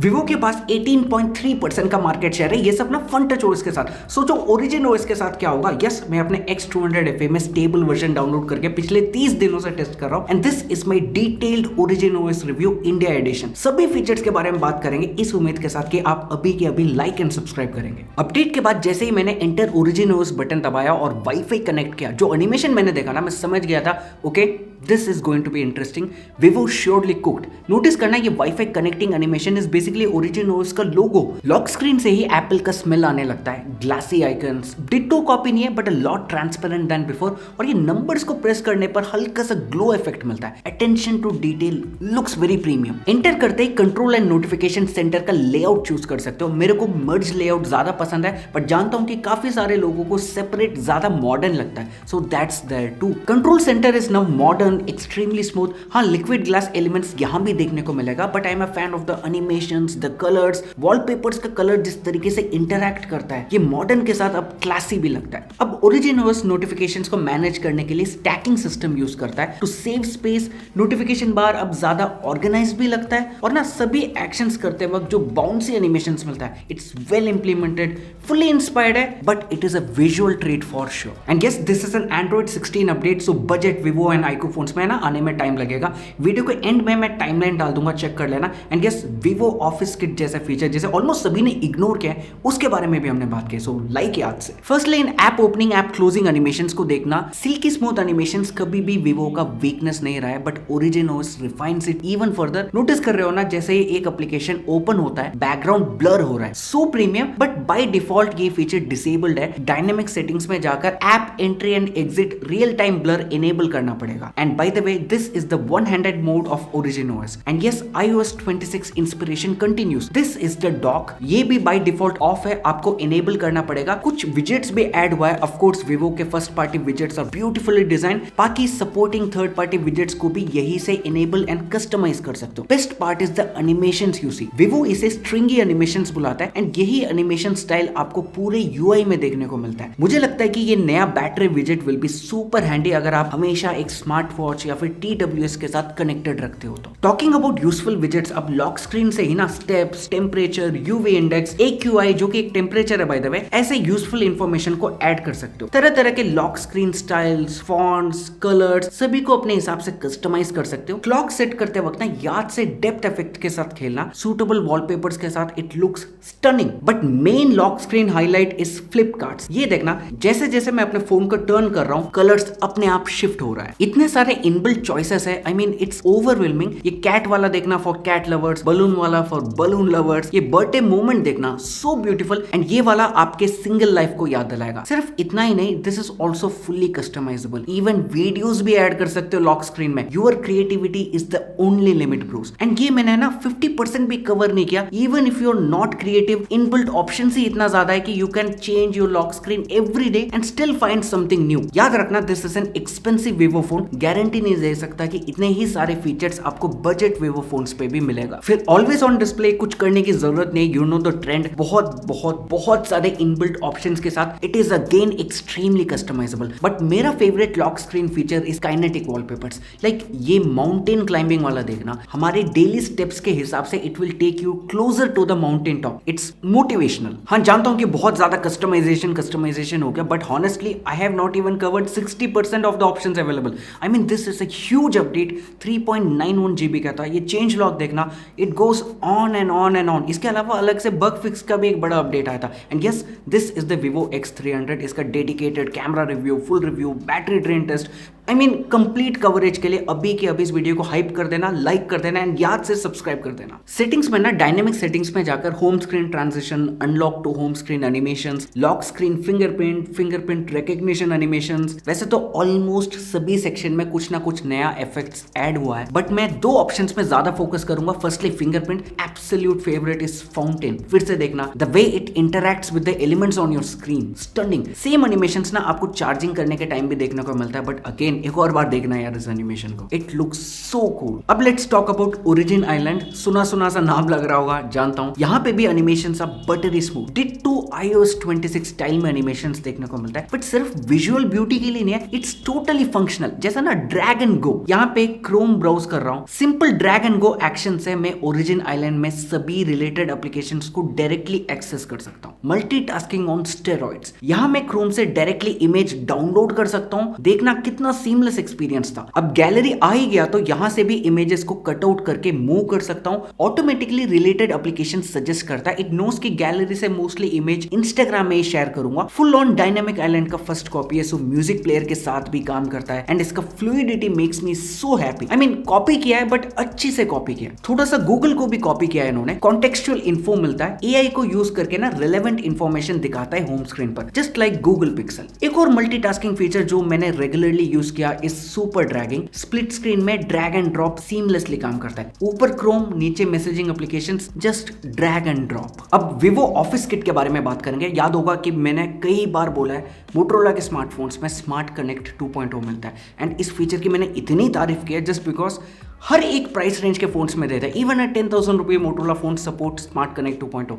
Vivo के पास 18.3% का market share है, ये सब ना फन टच ओएस के साथ। सोचो ओरिजिन ओएस के साथ क्या होगा। यस, मैं अपने X200 FE में स्टेबल वर्जन डाउनलोड करके पिछले 30 दिनों से टेस्ट कर रहा हूं and this is my detailed Origin OS review India edition. सभी फीचर्स के बारे में बात करेंगे इस उम्मीद के साथ कि आप अभी के अभी लाइक एंड सब्सक्राइब करेंगे। अपडेट के बाद जैसे ही मैंने एंटर ओरिजिन ओएस बटन दबाया और वाईफाई कनेक्ट किया, जो एनिमेशन मैंने देखा ना, मैं समझ गया था okay this is going to be interesting. Vivo surely cooked. Notice करना ये wifi connecting animation is basically Origin OS का लोगो। लॉक स्क्रीन से ही एप्पल का स्मेल आने लगता है। ग्लासी आइकन्स, डिट्टो कॉपी नहीं है but a lot transparent than before, और ये नंबर्स को प्रेस करने पर हल्का सा ग्लो इफेक्ट मिलता है। Attention to detail looks very premium. Enter करते ही कंट्रोल एंड नोटिफिकेशन सेंटर का लेआउट चूज कर सकते हो। मेरे को मर्ज लेआउट ज्यादा पसंद है बट जानता हूं कि काफी सारे लोगों को सेपरेट ज्यादा मॉडर्न लगता है, so that's there too. Control centre is now modern, extremely smooth. हाँ, लिक्विड ग्लास एलिमेंट्स यहां भी देखने को मिलेगा but I am a fan of the animations, the colours, wallpapers का कलर जिस तरीके से इंटरैक्ट करता है, ये मॉडर्न के साथ अब क्लासी भी लगता है। अब ओरिजिन ओएस नोटिफिकेशंस को मैनेज करने के लिए स्टैकिंग सिस्टम यूज करता है टू सेव स्पेस। नोटिफिकेशन बार अब ज्यादा ऑर्गेनाइज भी लगता है और ना सभी एक्शंस करते वक्त जो बाउंसी एनिमेशंस मिलता है, it's well implemented, fully inspired है but it is a visual treat for sure. And yes, this is an Android 16 update, so budget Vivo and iQOO phones में ना आने में टाइम लगेगा। वीडियो के एंड में मैं टाइमलाइन डाल दूंगा, चेक कर लेना। And yes, Vivo office kit जैसा फीचर जैसे ऑलमोस्ट सभी ने इग्नोर किया है, उसके बारे में भी हमने बात की, सो लाइक याद से। फर्स्टली इन app opening, app closing animations को देखना। सिल्की स्मूथ एनिमेशंस कभी भी विवो का वीकनेस नहीं रहा है but origin OS refines it even further. Notice कर रहे हो ना, जैसे ही एक एप्लीकेशन ओपन होता है बैकग्राउंड ब्लर हो रहा है, so premium. But by default ये फीचर डिसेबल्ड है। डायनेमिक सेटिंग्स में जाकर app entry and exit real time blur enable करना पड़ेगा। And by the way, this is the one handed mode of origin OS. And yes, iOS 26 inspiration continues. This is the dock, ये भी by default of है, आपको enable करना पड़ेगा। कुछ widgets भी ऐड हुआ है। ऑफ कोर्स विवो के first party widgets are beautifully design, बाकी सपोर्टिंग थर्ड पार्टी विजेट्स को भी यही से इनेबल एंड कस्टमाइज कर सकते हो। Best part is the animations you see. Vivo इसे स्ट्रिंगी एनिमेशंस बुलाता है एंड यही एनिमेशन स्टाइल आपको पूरे यूआई में देखने को मिलता है। मुझे लगता है कि ये नया बैटरी विजेट विल बी सुपर हैंडी अगर आप हमेशा एक स्मार्ट वॉच या फिर TWS के साथ कनेक्टेड रखते हो तो। टॉकिंग अबाउट यूजफुल विजेट्स, अब लॉक स्क्रीन से ही ना steps, temperature, UV index, AQI जो कि एक टेम्परेचर है बाय द वे, ऐसे यूजफुल इंफॉर्मेशन को ऐड कर सकते हो। तरह तरह के lock screen styles, fonts, colours सभी को अपने हिसाब से कस्टमाइज कर सकते हो। क्लॉक सेट करते वक्त ना याद से डेप्थ इफेक्ट के साथ खेलना, सूटेबल वॉलपेपर्स के साथ, it looks stunning. But main lock screen highlight is flip cards. ये देखना, जैसे जैसे मैं अपने फोन को टर्न कर रहा हूँ कलर्स अपने आप शिफ्ट हो रहा है। इतने सारे इनबिल्ट चॉइसेस है, आई मीन इट्स ओवरवेलमिंग। ये कैट वाला देखना फॉर कैट लवर्स, बलून वाला फॉर बलून लवर्स, ये बर्थडे मोमेंट देखना सो ब्यूटीफुल, एंड ये वाला आपके सिंगल लाइफ को याद दिलाएगा। सिर्फ इतना ही नहीं, this is also fully customizable. Even videos भी ऐड कर सकते हो लॉक स्क्रीन में। Your creativity is the only limit bros. And ये मैंने ना 50% भी कवर नहीं किया। Even if you are not creative, inbuilt option ही इतना ज्यादा है कि you can change your lock screen every day and still find something new. याद रखना, this is an expensive Vivo phone, guarantee नहीं दे सकता कि इतने ही सारे फीचर्स आपको बजट विवो फोन्स पे भी मिलेगा। फिर ऑलवेज ऑन डिस्प्ले कुछ करने की जरूरत नहीं, यू नो द ट्रेंड। बहुत बहुत बहुत सारे इनबिल्ट ऑप्शंस के साथ it is again extremely customizable. But मेरा favourite lock screen feature is kinetic wallpapers. Like ये माउंटेन क्लाइंबिंग वाला देखना, हमारे डेली स्टेप्स के हिसाब से it will take you closer to the mountain top. It's motivational. हाँ, जानता हूं कि बहुत ज्यादा कस्टमाइजेशन हो गया but honestly I have not even covered 60% of the options available. I mean this is a huge update. 3.91 GB का था। ये चेंज लॉग देखना, it goes on and on and on. इसके अलावा अलग से बग फिक्स का भी एक बड़ा अपडेट आया था। And yes, this is the Vivo X300। इसका dedicated camera review, full review, battery drain test, I mean complete coverage के लिए अभी के अभी इस वीडियो को हाइप कर देना, लाइक कर देना एंड याद से सब्सक्राइब कर देना। सेटिंग्स में ना डायनेमिक सेटिंग्स में जाकर home screen transition, unlock two home screen animations, lock screen fingerprint recognition animations, वैसे तो ऑलमोस्ट सभी सेक्शन में कुछ ना कुछ नया इफेक्ट्स ऐड हुआ है बट मैं दो ऑप्शंस में ज्यादा फोकस करूंगा। Firstly fingerprint, absolute favourite is fountain. फिर से देखना, the way it interacts with the elements on your screen, stunning. Same animations ना आपको चार्जिंग करने के टाइम भी देखने को मिलता है बट अगेन एक और बार देखना यार इस एनिमेशन को, इट लुक्स सो कूल। अब let's talk about origin island. सुना सा नाम लग रहा होगा, जानता हूं। यहाँ पे भी एनिमेशन सब buttery smooth, ditto iOS 26 style में एनिमेशंस देखने को मिलता है बट सिर्फ विजुअल ब्यूटी के लिए नहीं है, इट्स टोटली फंक्शनल। जैसा ना ड्रैग एंड गो। यहाँ पे क्रोम ब्राउज कर रहा हूँ। Simple drag and go action से मैं ओरिजिन आइलैंड में सभी रिलेटेड एप्लीकेशंस को डायरेक्टली एक्सेस कर सकता हूँ। Multitasking on steroids. यहाँ मैं क्रोम से डायरेक्टली इमेज डाउनलोड कर सकता हूँ। देखना कितना सीमलेस एक्सपीरियंस था। अब गैलरी आ ही गया तो यहाँ से भी इमेजेस को कट आउट करके मूव कर सकता हूँ। ऑटोमेटिकली रिलेटेड एप्लीकेशन सजेस्ट करता है। इट नोस की गैलरी से मोस्टली इमेज इंस्टाग्राम में ही शेयर करूंगा। फुल ऑन डायनामिक आइलैंड का फर्स्ट कॉपी है, सो म्यूजिक प्लेयर के साथ भी काम करता है एंड इसका fluidity makes me so happy. I mean copy किया है बट अच्छी से कॉपी किया है। थोड़ा सा गूगल को भी कॉपी किया है इन्होंने। कॉन्टेक्चुअल इन्फो मिलता है। एआई को यूज करके ना रिलेवेंट इंफॉर्मेशन दिखाता है होम स्क्रीन पर, जस्ट लाइक गूगल पिक्सल। एक और मल्टीटास्किंग फीचर जो मैंने रेगुलरली यूज किया is super dragging. Split screen में ड्रैग एंड ड्रॉप सीमलेसली काम करता है। ऊपर क्रोम, नीचे messaging applications, just drag and drop. अब विवो ऑफिस किट के बारे में बात करेंगे। याद होगा कि मैंने कई बार बोला है मोटोरोला के स्मार्टफोन्स में स्मार्ट कनेक्ट 2.0 मिलता है एंड इस फीचर की मैंने इतनी तारीफ की है जस्ट बिकॉज हर एक प्राइस रेंज के फोन्स में देता है। इवन एट 10,000 रुपये Motorola phone support smart connect 2.0।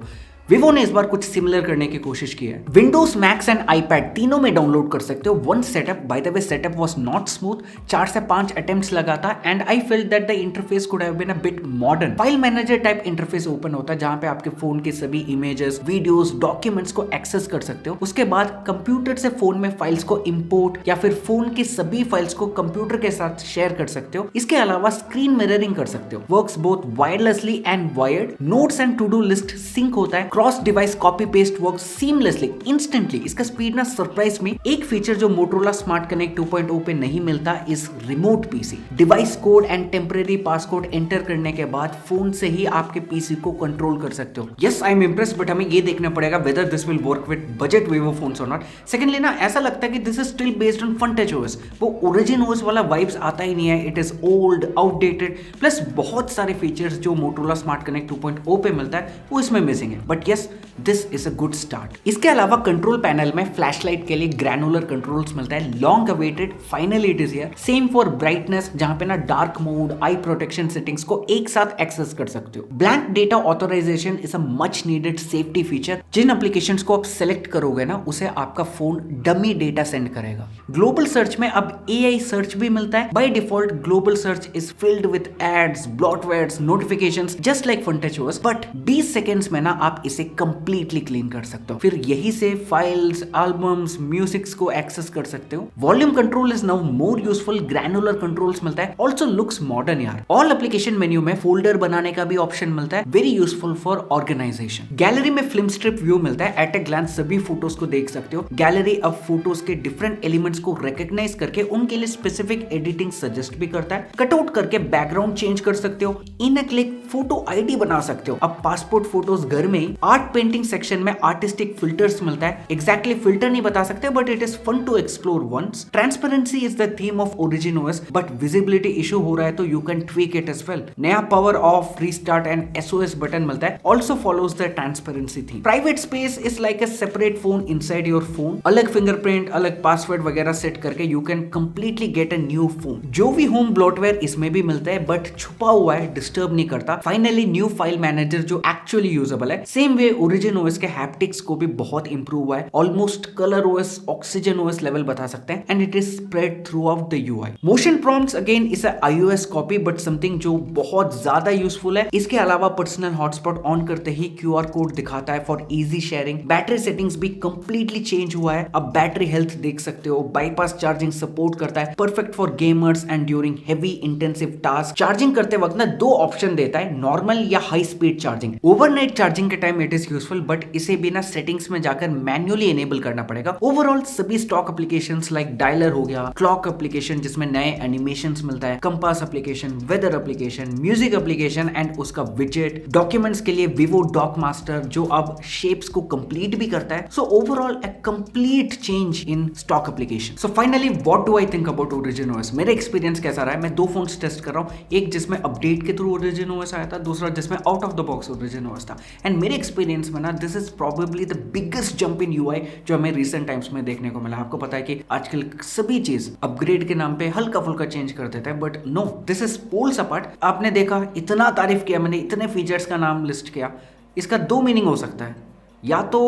Vivo ने इस बार कुछ सिमिलर करने की कोशिश की है। विंडोज, मैक्स एंड आईपैड तीनों में डाउनलोड कर सकते हो। One setup, by the way setup was not smooth. 4 से 5 अटेम्प्ट्स लगा था and I felt that the interface could have been a bit modern. File manager type interface open होता है जहां पे आपके फोन के सभी इमेजेस, वीडियोस, डॉक्यूमेंट्स को एक्सेस कर सकते हो। उसके बाद कंप्यूटर से फोन में फाइल्स को इंपोर्ट या फिर फोन की सभी फाइल्स को कंप्यूटर के साथ शेयर कर सकते हो। इसके अलावा स्क्रीन मिररिंग कर सकते हो। Works both wirelessly and wired. Notes and to do list sync होता है। Cross device copy paste work seamlessly, instantly. इसका स्पीड ना सरप्राइज में। एक फीचर जो मोटोरोला स्मार्ट कनेक्ट 2.0 पे नहीं मिलता is remote PC. Device code and temporary passcode enter करने के बाद फोन से ही आपके पीसी को कंट्रोल कर सकते हो। Yes, I am impressed, but हमें ये देखना पड़ेगा whether this will work with budget Vivo phones और नॉट। सेकेंडली ना ऐसा लगता है कि this is still based on Funtouch OS. वो ओरिजिन ओएस वाला वाइब्स आता ही नहीं है। It is old, outdated, plus बहुत सारे फीचर्स जो मोटोरोला स्मार्ट कनेक्ट 2.0 पे मिलता है वो इसमें मिसिंग है। But yes, this is a good start. इसके अलावा कंट्रोल पैनल में फ्लैशलाइट के लिए ग्रैनुलर कंट्रोल्स मिलता है। Long awaited, finally it is here. Same for brightness, जहां पे ना dark mode, eye protection settings को एक साथ एक्सेस कर सकते हो। Blank data authorization is a much needed safety feature. जिन एप्लीकेशंस को आप सेलेक्ट करोगे ना उसे आपका फोन डमी डेटा सेंड करेगा। ग्लोबल सर्च में अब एआई सर्च भी मिलता है। By default global search is filled with ads, bloatwares, notifications just like Funtouch OS, but 20 seconds में ना आप इसे कंप्लीटली क्लीन कर सकते हो। फिर यही से फाइल्स, एल्बम्स, म्यूजिक्स को एक्सेस कर सकते हो। Volume control is now more useful. Granular controls मिलता है। ऑल्सो लुक्स मॉडर्न यार। ऑल एप्लीकेशन मेन्यू में फोल्डर बनाने का भी ऑप्शन मिलता है। Very useful for organisation. Gallery में फिल्म स्ट्रिप व्यू मिलता है। एट ए ग्लांस सभी फोटोज को देख सकते हो। गैलरी अब फोटोज के डिफरेंट एलिमेंट्स को रिकॉग्नाइज करके उनके लिए स्पेसिफिक एडिटिंग सजेस्ट भी करता है। कटआउट करके बैकग्राउंड चेंज कर सकते हो। In a click photo ID बना सकते हो। अब पासपोर्ट फोटोज घर में ही। आर्ट पेंटिंग सेक्शन में आर्टिस्टिक फिल्टर्स मिलता है। एग्जैक्टली फिल्टर नहीं बता सकते but it is fun to explore once. Transparency is the theme of origin OS, but visibility issue हो रहा है तो you can tweak it as well. नया power off, restart and SOS button मिलता है। Also follows the transparency theme. Private space is like a separate phone inside your phone. अलग fingerprint, अलग password वगैरह सेट करके you can completely get a new phone. जो भी home bloatware इसमें भी मिलता है बट छुपा हुआ है, डिस्टर्ब नहीं करता। फाइनली न्यू फाइल मैनेजर जो एक्चुअली यूजेबल है। सेम वे ओरिजिन ओएस के हैप्टिक्स को भी बहुत इंप्रूव हुआ है। Almost colour OS, oxygen OS level बता सकते हैं and it is spread through out the UI. Motion prompts again is a iOS copy but something जो बहुत ज्यादा यूजफुल है। इसके अलावा पर्सनल हॉटस्पॉट ऑन करते ही क्यूआर कोड दिखाता है for easy sharing. Battery settings भी कंप्लीटली चेंज हुआ है। अब बैटरी हेल्थ देख सकते हो। बाईपास चार्जिंग सपोर्ट करता है। Perfect for gamers and during heavy intensive task. Charging करते वक्त ना 2 ऑप्शन देता है, नॉर्मल या high speed charging. Overnight charging के time it is useful but इसे बिना सेटिंग्स में जाकर मैन्युअली एनेबल करना पड़ेगा। ओवरऑल सभी स्टॉक एप्लीकेशंस लाइक डायलर हो गया, क्लॉक एप्लीकेशन जिसमें नए एनिमेशंस मिलता है, compass application, weather application, music application and उसका विजेट, डॉक्यूमेंट्स के लिए विवो डॉक मास्टर जो अब शेप्स को कंप्लीट भी करता है। So overall a complete change in stock application. So finally what do I think about origin OS? मेरा एक्सपीरियंस कैसा रहा है? मैं 2 फोन्स टेस्ट कर रहा हूँ, एक जिसमें अपडेट के थ्रू ओरिजिन ओएस आया था, दूसरा जिसमें out of the box origin OS था। एंड मेरे एक्सपीरियंस में ना this is probably the biggest jump in UI जो हमें रिसेंट टाइम्स में देखने को मिला। आपको पता है कि आजकल सभी चीज अपग्रेड के नाम पे हल्का फुल्का चेंज कर देता है but no, this is poles apart. आपने देखा, इतना तारीफ किया मैंने, इतने फीचर्स का नाम लिस्ट किया, इसका 2 मीनिंग हो सकता है। या तो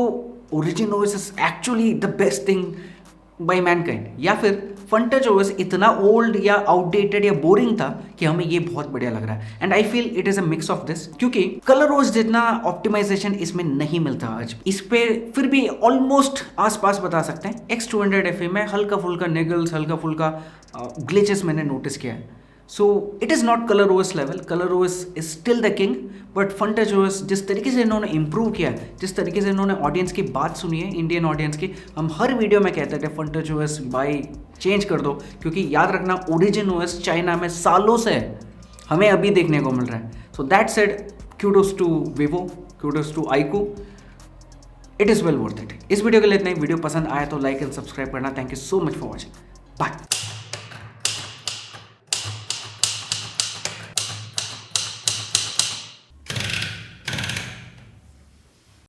Origin OS is actually the best thing by mankind, या फिर फंटच ओएस इतना ओल्ड या आउटडेटेड या बोरिंग था कि हमें ये बहुत बढ़िया लग रहा है। And I feel it is a mix of this, क्योंकि कलर ओएस जितना ऑप्टिमाइजेशन इसमें नहीं मिलता आज, इस पे फिर भी ऑलमोस्ट आसपास बता सकते हैं। X200 में हल्का फुल्का निगल्स, हल्का फुल्का ग्लिचेस मैंने नोटिस किया है। So it is not colour OS level, colour OS is still the king, but फंटच OS जिस तरीके से इन्होंने इंप्रूव किया है, जिस तरीके से इन्होंने ऑडियंस की बात सुनी है, इंडियन ऑडियंस की, हम हर वीडियो में कहते थे फंटच ओएस भाई चेंज कर दो, क्योंकि याद रखना ओरिजिन ओएस चाइना में सालों से है, हमें अभी देखने को मिल रहा है। So that said, kudos to Vivo, kudos to iQOO, it is well worth it. इस वीडियो के लिए इतना ही। वीडियो पसंद आया तो लाइक एंड सब्सक्राइब करना। Thank you so much for watching, bye.